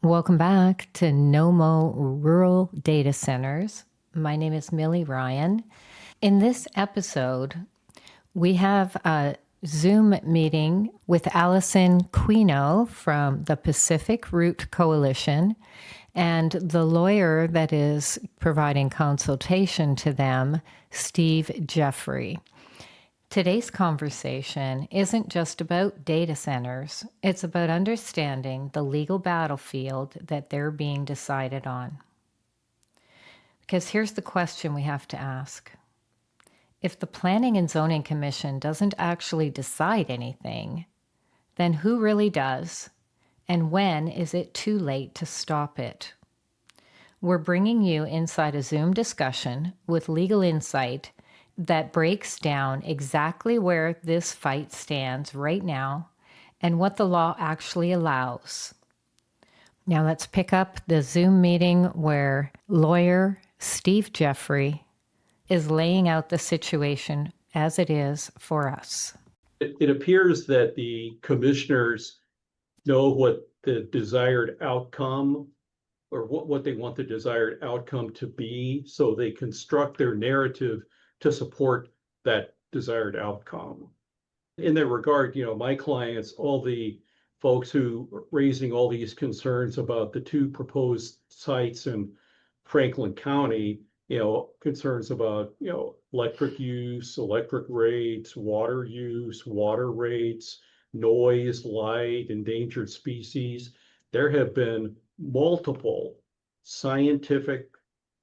Welcome back to No Rural Data Centers. My name is Millie Ryan. In this episode, we have a Zoom meeting with Alison Quennoz from the Pacific Route Coalition and the lawyer that is providing consultation to them, Steve Jeffery. Today's conversation isn't just about data centers. It's about understanding the legal battlefield that they're being decided on. Because here's the question we have to ask. If the Planning and Zoning Commission doesn't actually decide anything, then who really does? And when is it too late to stop it? We're bringing you inside a Zoom discussion with legal insight that breaks down exactly where this fight stands right now and what the law actually allows. Now let's pick up the Zoom meeting where lawyer Steve Jeffery is laying out the situation as it is for us. It appears that the commissioners know what the desired outcome or what they want the desired outcome to be, so they construct their narrative to support that desired outcome. In that regard, my clients, all the folks who are raising all these concerns about the two proposed sites in Franklin County, concerns about, electric use, electric rates, water use, water rates, noise, light, endangered species. There have been multiple scientific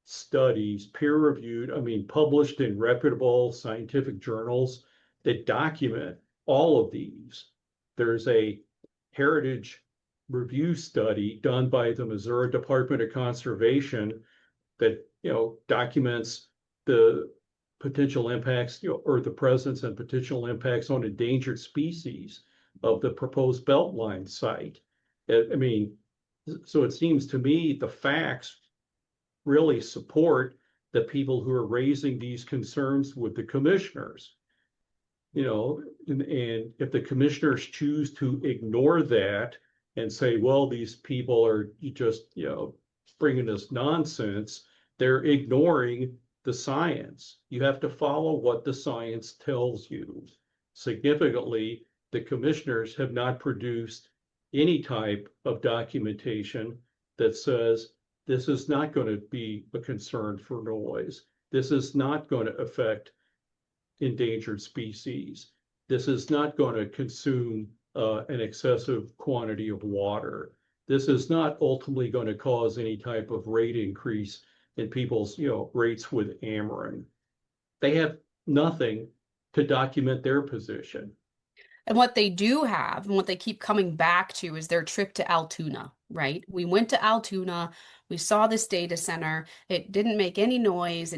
studies, peer-reviewed, published in reputable scientific journals that document all of these. There's a heritage review study done by the Missouri Department of Conservation that, documents the potential impacts, or the presence and potential impacts on endangered species of the proposed Beltline site. So it seems to me the facts really support the people who are raising these concerns with the commissioners. And if the commissioners choose to ignore that and say, well, these people are just, bringing us nonsense, they're ignoring the science. You have to follow what the science tells you. Significantly, the commissioners have not produced any type of documentation that says this is not going to be a concern for noise. This is not going to affect endangered species. This is not going to consume an excessive quantity of water. This is not ultimately going to cause any type of rate increase in people's, rates with Ameren. They have nothing to document their position. And what they do have, and what they keep coming back to, is their trip to Altoona, right? We went to Altoona, we saw this data center, it didn't make any noise,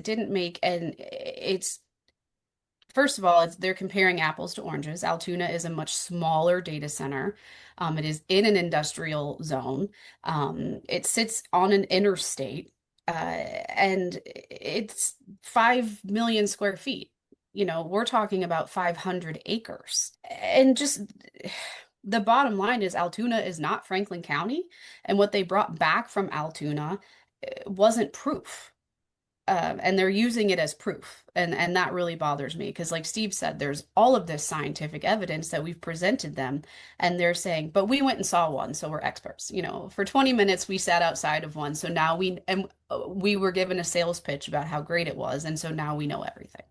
first of all, they're comparing apples to oranges. Altoona is a much smaller data center. It is in an industrial zone. It sits on an interstate, and it's 5 million square feet. We're talking about 500 acres. And just the bottom line is Altoona is not Franklin County. And what they brought back from Altoona wasn't proof. And they're using it as proof. And that really bothers me because, like Steve said, there's all of this scientific evidence that we've presented them. And they're saying, but we went and saw one, so we're experts. For 20 minutes, we sat outside of one. So now we were given a sales pitch about how great it was. And so now we know everything.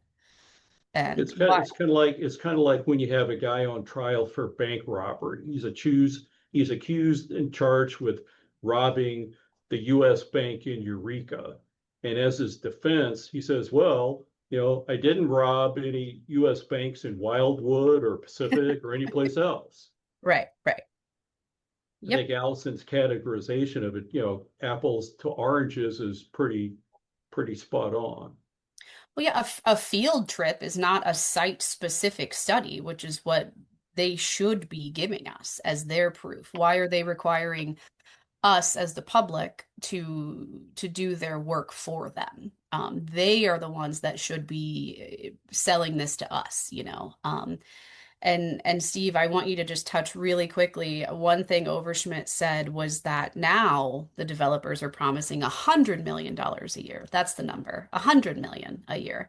And it's kind of like when you have a guy on trial for bank robbery. He's accused and charged with robbing the U.S. bank in Eureka. And as his defense, he says, well, I didn't rob any U.S. banks in Wildwood or Pacific or any place else. Right. Yep. I think Allison's categorization of it, apples to oranges is pretty spot on. Well, yeah, a field trip is not a site-specific study, which is what they should be giving us as their proof. Why are they requiring us as the public to do their work for them? They are the ones that should be selling this to us, And Steve, I want you to just touch really quickly. One thing Overschmidt said was that now the developers are promising $100 million a year. That's the number, $100 million a year,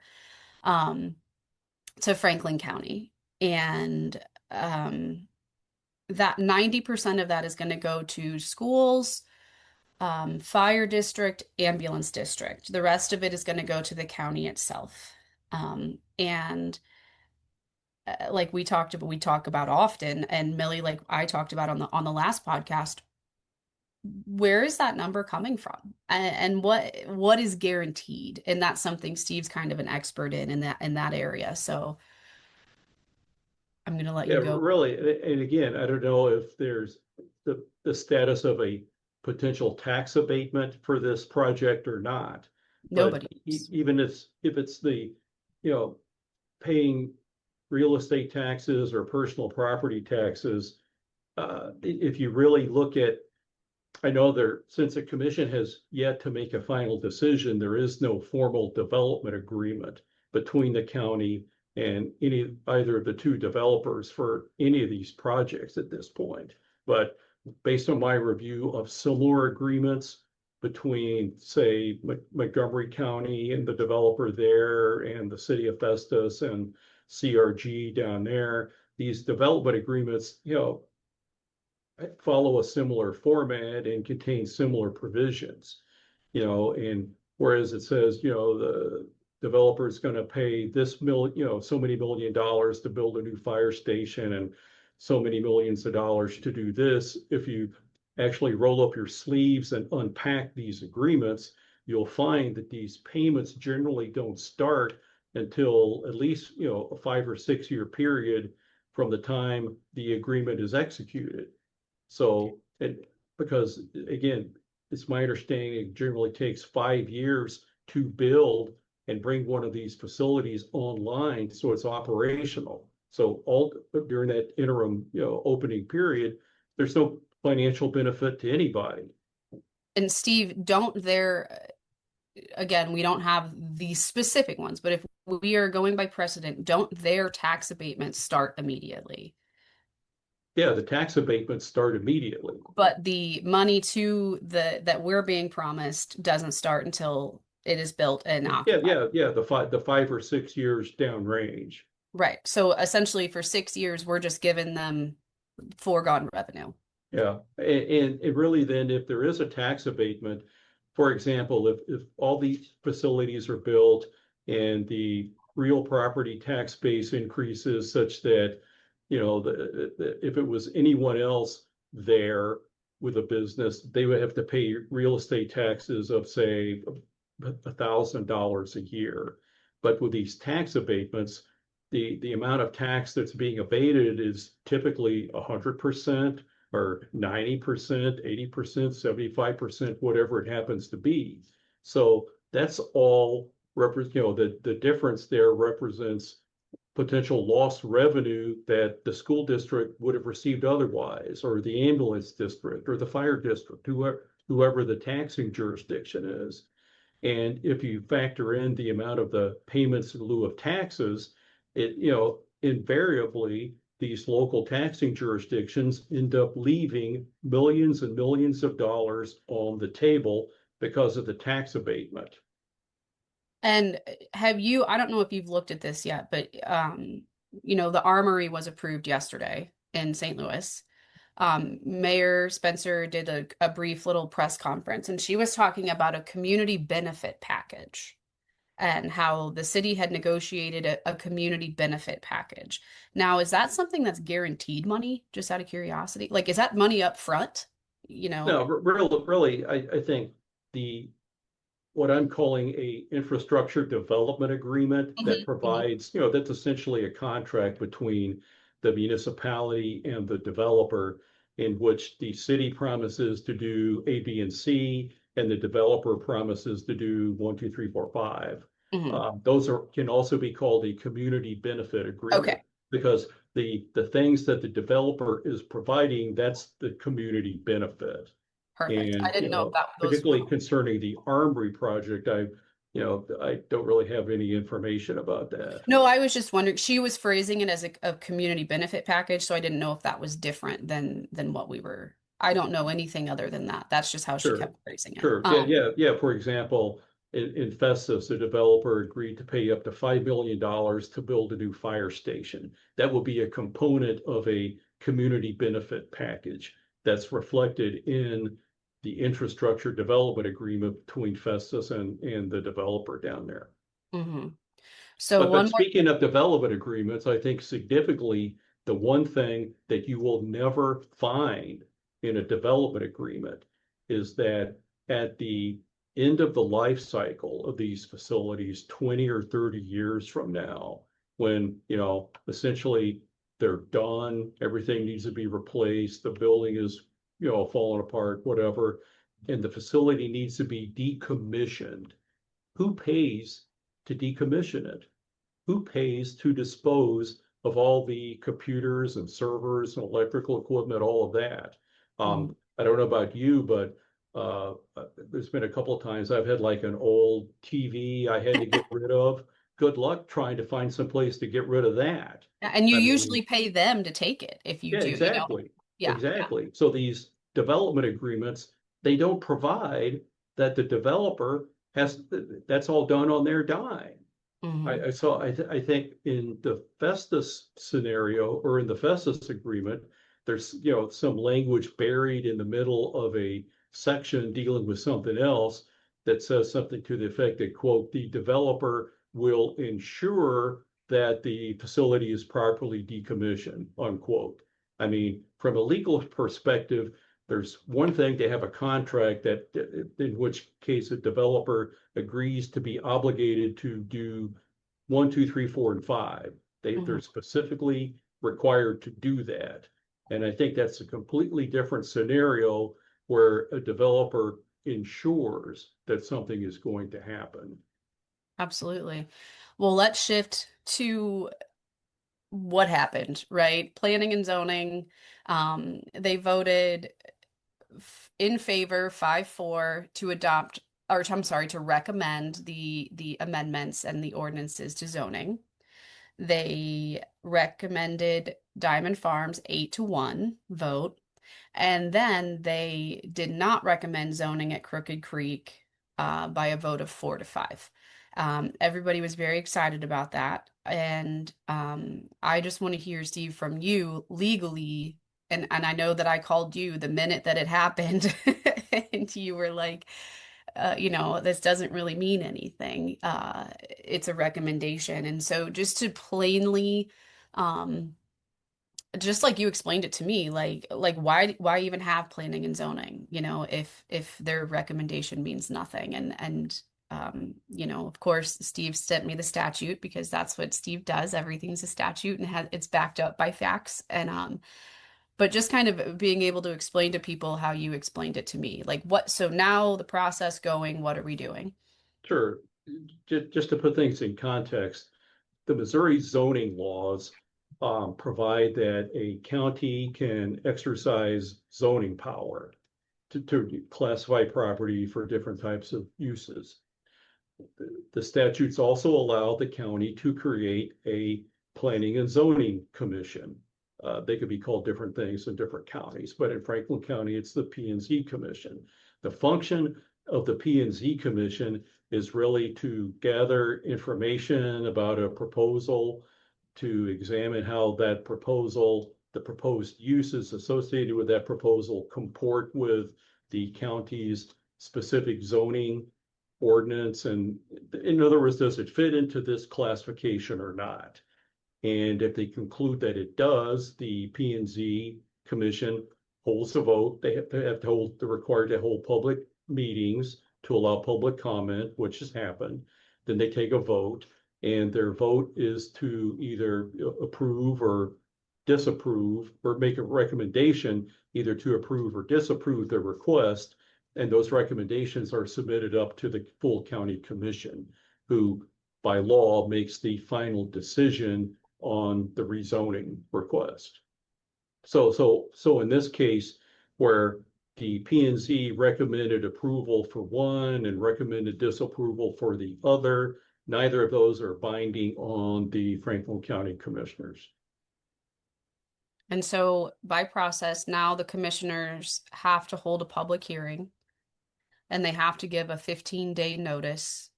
um, to Franklin County. And that 90% of that is going to go to schools, fire district, ambulance district. The rest of it is going to go to the county itself. And like we talk about often, and Millie, like I talked about on the last podcast, where is that number coming from? And what is guaranteed? And that's something Steve's kind of an expert in that area. So I'm gonna let Yeah, you go. really. And again, I don't know if there's the status of a potential tax abatement for this project or not. But Nobody. even if it's the, you know, paying real estate taxes or personal property taxes, if you really look at, I know since the commission has yet to make a final decision, there is no formal development agreement between the county and either of the two developers for any of these projects at this point. But based on my review of similar agreements between, say, Montgomery County and the developer there and the city of Festus and CRG down there, these development agreements, follow a similar format and contain similar provisions, and whereas it says, the developer is going to pay so many $1 million to build a new fire station and so many millions of dollars to do this. If you actually roll up your sleeves and unpack these agreements, you'll find that these payments generally don't start until at least, a 5 or 6 year period from the time the agreement is executed. So, because again, it's my understanding it generally takes 5 years to build and bring one of these facilities online so it's operational. So all during that interim, opening period, there's no financial benefit to anybody. And Steve, again, we don't have these specific ones, but if we are going by precedent, don't their tax abatements start immediately? Yeah, the tax abatements start immediately. But the money that we're being promised doesn't start until it is built and occupied. Yeah. The 5 or 6 years downrange. Right. So essentially for 6 years, we're just giving them foregone revenue. Yeah. And really then if there is a tax abatement, for example, if all these facilities are built and the real property tax base increases such that, if it was anyone else there with a business, they would have to pay real estate taxes of, say, $1,000 a year. But with these tax abatements, the amount of tax that's being abated is typically 100% or 90%, 80%, 75%, whatever it happens to be. So that's all the difference there represents potential lost revenue that the school district would have received otherwise, or the ambulance district, or the fire district, whoever the taxing jurisdiction is. And if you factor in the amount of the payments in lieu of taxes, invariably these local taxing jurisdictions end up leaving millions and millions of dollars on the table because of the tax abatement. And I don't know if you've looked at this yet, but the Armory was approved yesterday in St. Louis. Mayor Spencer did a brief little press conference, and she was talking about a community benefit package and how the city had negotiated a community benefit package. Now, is that something that's guaranteed money, just out of curiosity? Like, is that money up front? No, really, I think what I'm calling a infrastructure development agreement that provides, that's essentially a contract between the municipality and the developer, in which the city promises to do A, B, and C, and the developer promises to do 1, 2, 3, 4, 5. Those can also be called a community benefit agreement. Okay. Because the things that the developer is providing, that's the community benefit. Perfect. And I didn't know if that those particularly concerning the Armory project, I I don't really have any information about that. No, I was just wondering, she was phrasing it as a community benefit package, so I didn't know if that was different than what we were. I don't know anything other than that. That's just how she Sure, kept phrasing it. sure. Yeah. For example, in Festus, the developer agreed to pay up to $5 million to build a new fire station. That will be a component of a community benefit package that's reflected in the infrastructure development agreement between Festus and the developer down there. hmm So But one more. speaking of development agreements, I think significantly, the one thing that you will never find in a development agreement is that at the end of the life cycle of these facilities, 20 or 30 years from now, when, essentially they're done, everything needs to be replaced, the building is, falling apart, whatever, and the facility needs to be decommissioned, who pays to decommission it? Who pays to dispose of all the computers and servers and electrical equipment, all of that? Mhm. I don't know about you, but there's been a couple of times I've had like an old TV I had to get rid of. Good luck trying to find some place to get rid of that. And you I mean, usually pay them to take it if you yeah, do. exactly. Yeah, yeah. Exactly. So these development agreements, they don't provide that the developer has, that's all done on their dime. hmm I think in the Festus scenario or in the Festus agreement, there's, some language buried in the middle of a section dealing with something else that says something to the effect that, quote, the developer will ensure that the facility is properly decommissioned, unquote. I mean, from a legal perspective, there's one thing to have a contract that, in which case a developer agrees to be obligated to do 1, 2, 3, 4, and 5. They're hmm specifically required to do that. And I think that's a completely different scenario where a developer ensures that something is going to happen. Absolutely. Well, let's shift to what happened, right? Planning and zoning. They voted in favor 5-4 to adopt, or I'm sorry, to recommend the amendments and the ordinances to zoning. They recommended Diamond Farms 8-1 vote. And then they did not recommend zoning at Crooked Creek by a vote of 4-5. Everybody was very excited about that. And I just want to hear, Steve, from you legally. And I know that I called you the minute that it happened, and you were like, this doesn't really mean anything. It's a recommendation. And so just to plainly, um, just like you explained it to me, like why even have planning and zoning, if their recommendation means nothing. And of course, Steve sent me the statute because that's what Steve does. Everything's a statute and it's backed up by facts. And but just kind of being able to explain to people how you explained it to me. Like so now the process going, what are we doing? Sure. Just to put things in context, the Missouri zoning laws provide that a county can exercise zoning power to classify property for different types of uses. The statutes also allow the county to create a planning and zoning commission. They could be called different things in different counties, but in Franklin County, it's the P&Z Commission. The function of the P&Z Commission is really to gather information about a proposal, to examine how that proposal, the proposed uses associated with that proposal comport with the county's specific zoning ordinance. And in other words, does it fit into this classification or not? And if they conclude that it does, the P&Z Commission holds a vote. They have to hold, they're required to hold public meetings to allow public comment, which has happened. Then they take a vote, and their vote is to either approve or disapprove, or make a recommendation either to approve or disapprove the request. And those recommendations are submitted up to the full county commission, who by law makes the final decision on the rezoning request. So in this case, where the P&Z recommended approval for one and recommended disapproval for the other. Neither of those are binding on the Franklin County Commissioners. And so by process, now the commissioners have to hold a public hearing and they have to give a 15-day notice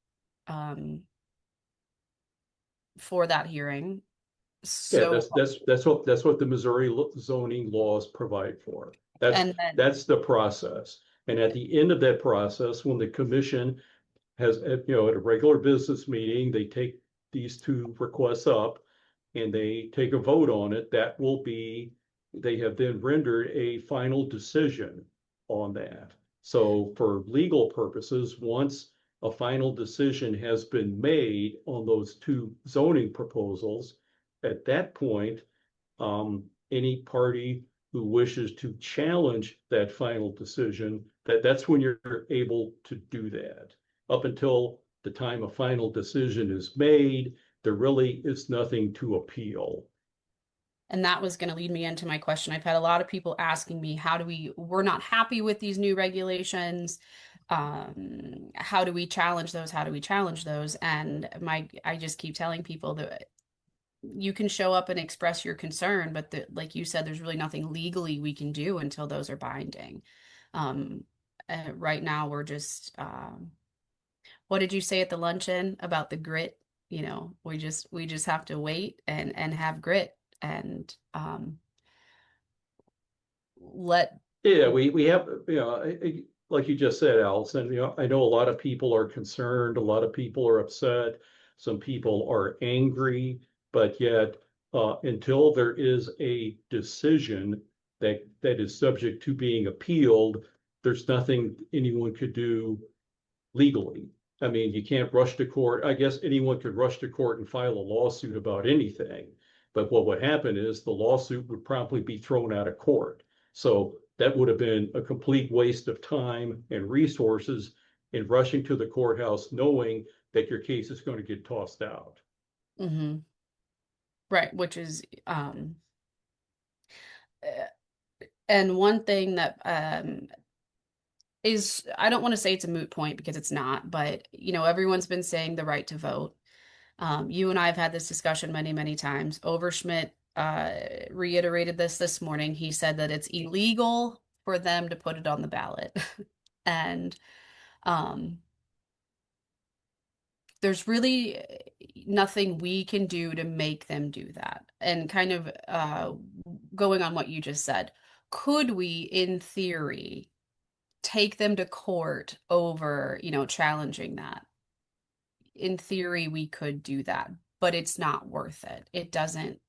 for that hearing. Yeah, So, that's what the Missouri zoning laws provide for. and then, That's the process. And at the end of that process, when the commission has, at a regular business meeting, they take these two requests up and they take a vote on it. That will be, they have then rendered a final decision on that. So for legal purposes, once a final decision has been made on those two zoning proposals, at that point, any party who wishes to challenge that final decision, that's when you're able to do that. Up until the time a final decision is made, there really is nothing to appeal. and that was going to lead me into my question. I've had a lot of people asking me, we're not happy with these new regulations. How do we challenge those? How do we challenge those? And I just keep telling people that you can show up and express your concern, but like you said, there's really nothing legally we can do until those are binding. Right now, we're just, what did you say at the luncheon about the grit? We just have to wait and have grit and let. Yeah, we have, like you just said, Allison, I know a lot of people are concerned, a lot of people are upset, some people are angry, but yet until there is a decision that is subject to being appealed, there's nothing anyone could do legally. I mean, you can't rush to court. I guess anyone could rush to court and file a lawsuit about anything. But what would happen is the lawsuit would promptly be thrown out of court. So that would have been a complete waste of time and resources in rushing to the courthouse, knowing that your case is going to get tossed out. Mm-hmm. Right, which is, and one thing that is, I don't want to say it's a moot point because it's not, but everyone's been saying the right to vote. You and I have had this discussion many, many times. Overschmidt reiterated this morning. He said that it's illegal for them to put it on the ballot. And there's really nothing we can do to make them do that. And kind of going on what you just said, could we, in theory, take them to court over, challenging that? In theory, we could do that, but it's not worth it. It doesn't,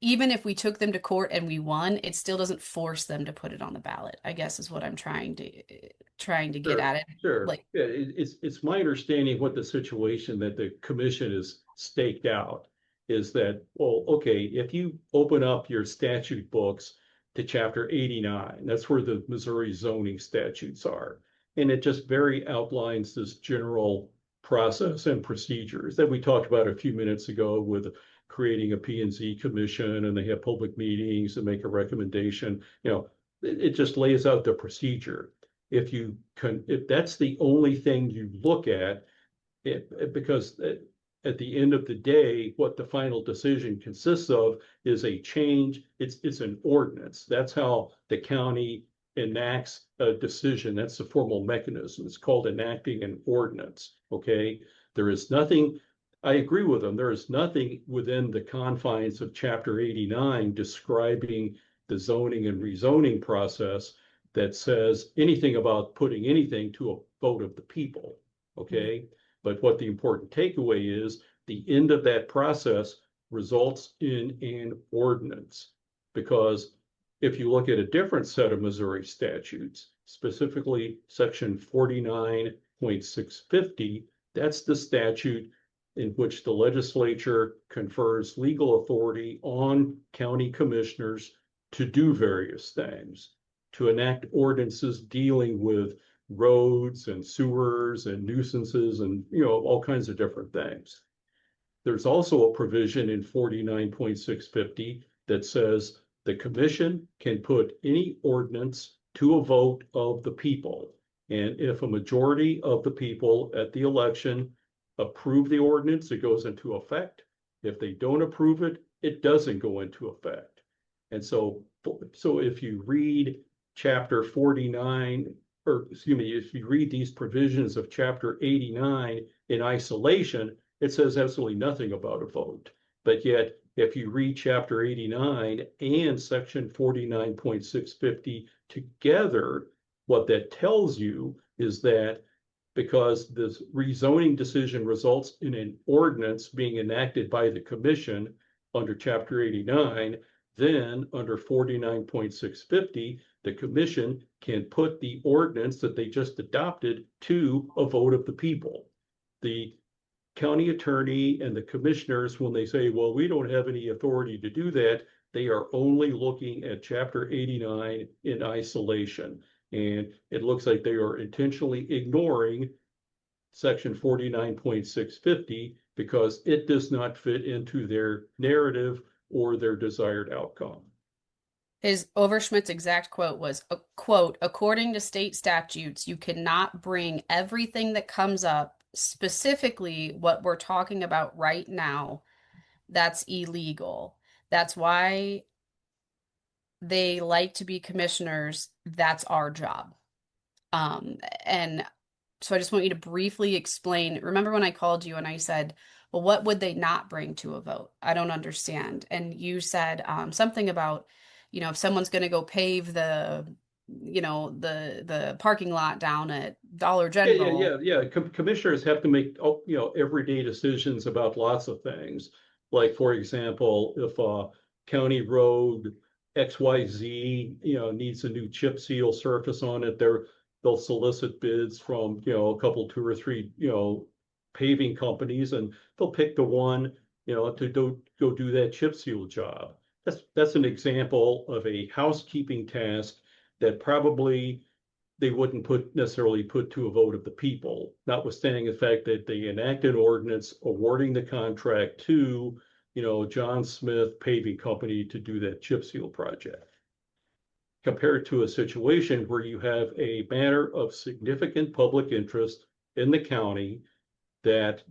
even if we took them to court and we won, it still doesn't force them to put it on the ballot, I guess is what I'm trying to get at it. Sure. Like, yeah, it's my understanding what the situation that the commission is staked out is that, well, okay, if you open up your statute books to chapter 89, that's where the Missouri zoning statutes are. And it just very outlines this general process and procedures that we talked about a few minutes ago with creating a P&Z commission, and they have public meetings and make a recommendation. It just lays out the procedure. If that's the only thing you look at, because at the end of the day, what the final decision consists of is a change. It's an ordinance. That's how the county enacts a decision. That's the formal mechanism. It's called enacting an ordinance. Okay. There is nothing, I agree with them. There is nothing within the confines of chapter 89 describing the zoning and rezoning process that says anything about putting anything to a vote of the people. Okay. Mm-hmm. But what the important takeaway is, the end of that process results in an ordinance, because if you look at a different set of Missouri statutes, specifically section 49.650, that's the statute in which the legislature confers legal authority on county commissioners to do various things, to enact ordinances dealing with roads and sewers and nuisances and all kinds of different things. There's also a provision in 49.650 that says The commission can put any ordinance to a vote of the people. And if a majority of the people at the election approve the ordinance, it goes into effect. If they don't approve it, it doesn't go into effect. And so if you read chapter 49, or excuse me, if you read these provisions of chapter 89 in isolation, it says absolutely nothing about a vote. But yet, if you read chapter 89 and section 49.650 together, what that tells you is that because this rezoning decision results in an ordinance being enacted by the commission under chapter 89, then under 49.650, the commission can put the ordinance that they just adopted to a vote of the people. The county attorney and the commissioners, when they say, well, we don't have any authority to do that, they are only looking at chapter 89 in isolation. And it looks like they are intentionally ignoring section 49.650 because it does not fit into their narrative or their desired outcome. His Overschmidt's exact quote was, quote, according to state statutes, you cannot bring everything that comes up, specifically what we're talking about right now, that's illegal. That's why they like to be commissioners. That's our job. And so I just want you to briefly explain. Remember when I called you and I said, well, what would they not bring to a vote? I don't understand. And you said something about, if someone's going to go pave the parking lot down at Dollar General. Yeah. Commissioners have to make, everyday decisions about lots of things. Like, for example, if a county road XYZ, needs a new chip seal surface on it, they'll solicit bids from, a couple, two or three, paving companies, and they'll pick the one, to go do that chip seal job. That's an example of a housekeeping task that probably they wouldn't necessarily put to a vote of the people, notwithstanding the fact that they enacted an ordinance awarding the contract to, John Smith Paving Company to do that chip seal project. Compared to a situation where you have a matter of significant public interest in the county that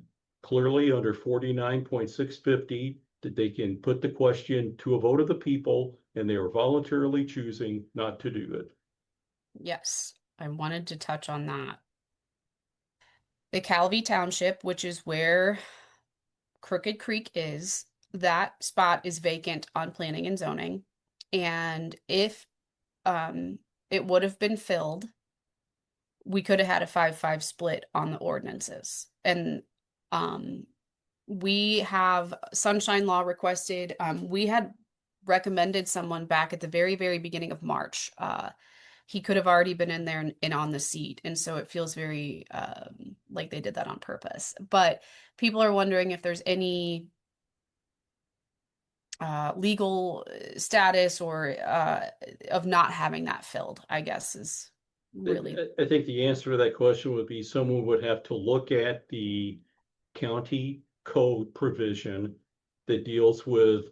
clearly under 49.650, that they can put the question to a vote of the people, and they are voluntarily choosing not to do it. Yes, I wanted to touch on that. The Calvi Township, which is where Crooked Creek is, that spot is vacant on planning and zoning. And if it would have been filled, we could have had a 5-5 split on the ordinances. And we have sunshine law requested. We had recommended someone back at the very, very beginning of March. He could have already been in there and on the seat. And so it feels very like they did that on purpose. But people are wondering if there's any legal status or of not having that filled, I guess is really. I think the answer to that question would be someone would have to look at the county code provision that deals with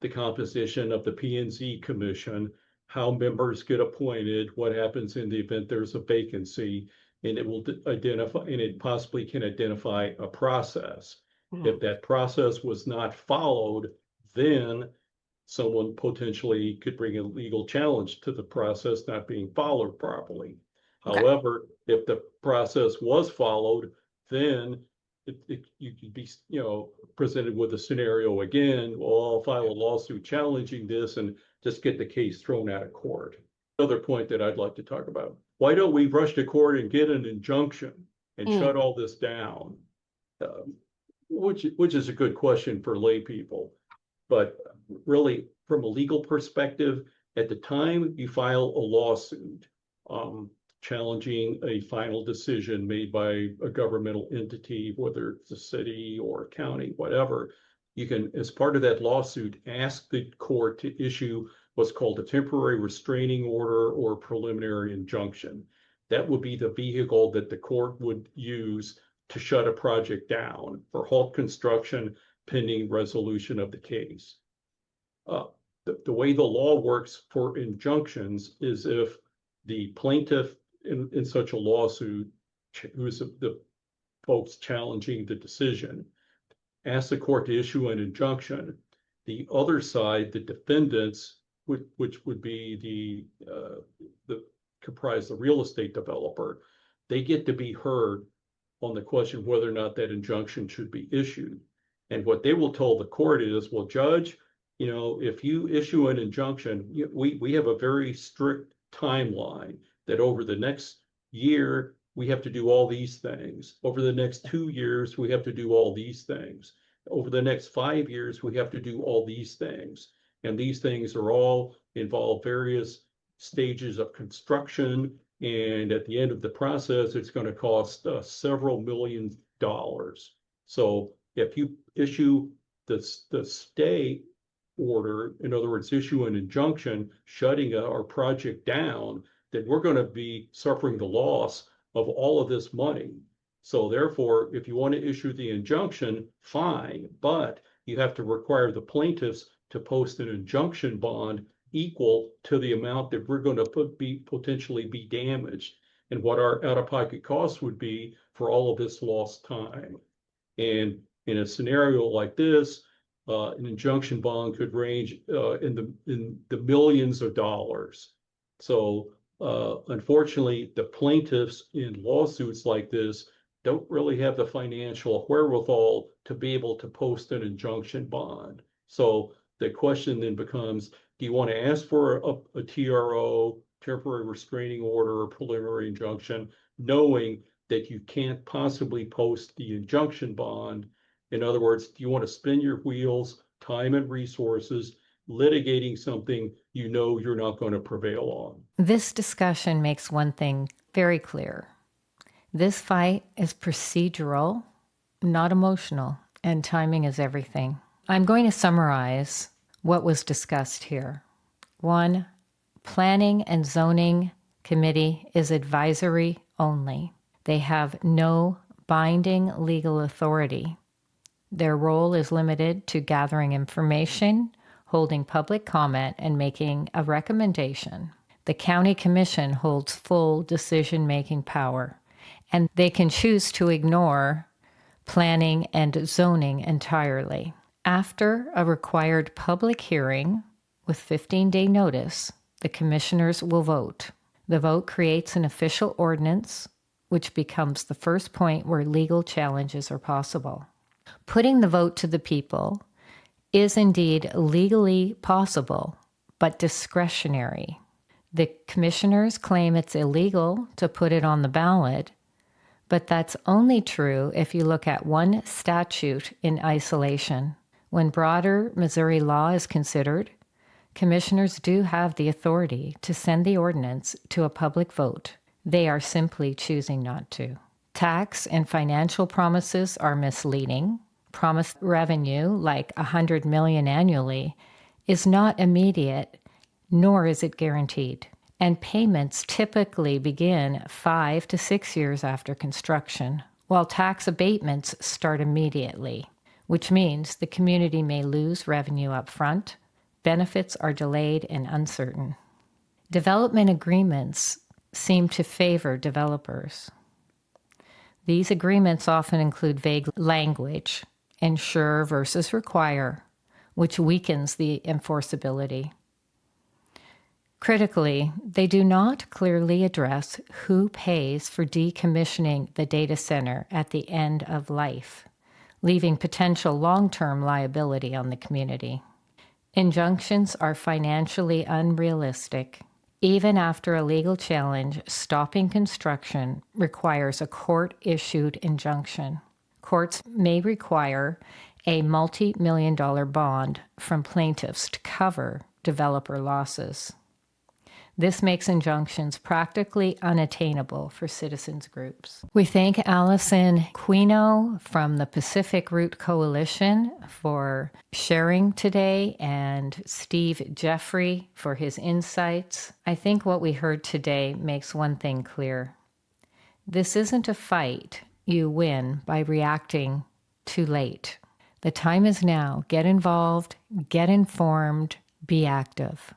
the composition of the P&Z commission, how members get appointed, what happens in the event there's a vacancy, and it will identify, and it possibly can identify a process. If that process was not followed, then someone potentially could bring a legal challenge to the process not being followed properly. Okay. However, if the process was followed, then you could be, presented with a scenario again, well, I'll file a lawsuit challenging this and just get the case thrown out of court. Another point that I'd like to talk about, why don't we rush to court and get an injunction and shut all this down? Which is a good question for lay people. But really, from a legal perspective, at the time you file a lawsuit challenging a final decision made by a governmental entity, whether it's a city or a county, whatever, you can, as part of that lawsuit, ask the court to issue what's called a temporary restraining order or preliminary injunction. That would be the vehicle that the court would use to shut a project down or halt construction pending resolution of the case. the way the law works for injunctions is if the plaintiff in such a lawsuit, who's the folks challenging the decision, asks the court to issue an injunction, the other side, the defendants, which would be the comprise the real estate developer, they get to be heard on the question whether or not that injunction should be issued. And what they will tell the court is, well, judge, if you issue an injunction, we have a very strict timeline that over the next year, we have to do all these things. Over the next 2 years, we have to do all these things. Over the next 5 years, we have to do all these things. And these things are all involve various stages of construction. And at the end of the process, it's going to cost several $millions. So if you issue the stay order, in other words, issue an injunction shutting our project down, then we're going to be suffering the loss of all of this money. So therefore, if you want to issue the injunction, fine, but you have to require the plaintiffs to post an injunction bond equal to the amount that we're going to potentially be damaged and what our out-of-pocket costs would be for all of this lost time. And in a scenario like this, an injunction bond could range in the millions of dollars. So unfortunately, the plaintiffs in lawsuits like this don't really have the financial wherewithal to be able to post an injunction bond. So the question then becomes, do you want to ask for a TRO, temporary restraining order, or preliminary injunction, knowing that you can't possibly post the injunction bond? In other words, do you want to spin your wheels, time and resources, litigating something you're not going to prevail on? This discussion makes one thing very clear. This fight is procedural, not emotional, and timing is everything. I'm going to summarize what was discussed here. 1, Planning and Zoning Committee is advisory only. They have no binding legal authority. Their role is limited to gathering information, holding public comment, and making a recommendation. The county commission holds full decision-making power, and they can choose to ignore planning and zoning entirely. After a required public hearing with 15-day notice, the commissioners will vote. The vote creates an official ordinance, which becomes the first point where legal challenges are possible. Putting the vote to the people is indeed legally possible, but discretionary. The commissioners claim it's illegal to put it on the ballot, but that's only true if you look at one statute in isolation. When broader Missouri law is considered, commissioners do have the authority to send the ordinance to a public vote. They are simply choosing not to. Tax and financial promises are misleading. Promised revenue, like $100 million annually, is not immediate, nor is it guaranteed. And payments typically begin 5 to 6 years after construction, while tax abatements start immediately, which means the community may lose revenue up front. Benefits are delayed and uncertain. Development agreements seem to favor developers. These agreements often include vague language, ensure versus require, which weakens the enforceability. Critically, they do not clearly address who pays for decommissioning the data center at the end of life, leaving potential long-term liability on the community. Injunctions are financially unrealistic. Even after a legal challenge, stopping construction requires a court-issued injunction. Courts may require a multi-million-dollar bond from plaintiffs to cover developer losses. This makes injunctions practically unattainable for citizens groups. We thank Alison Quennoz from the Pacific Route Coalition for sharing today, and Steve Jeffery for his insights. I think what we heard today makes one thing clear. This isn't a fight you win by reacting too late. The time is now. Get involved, get informed, be active.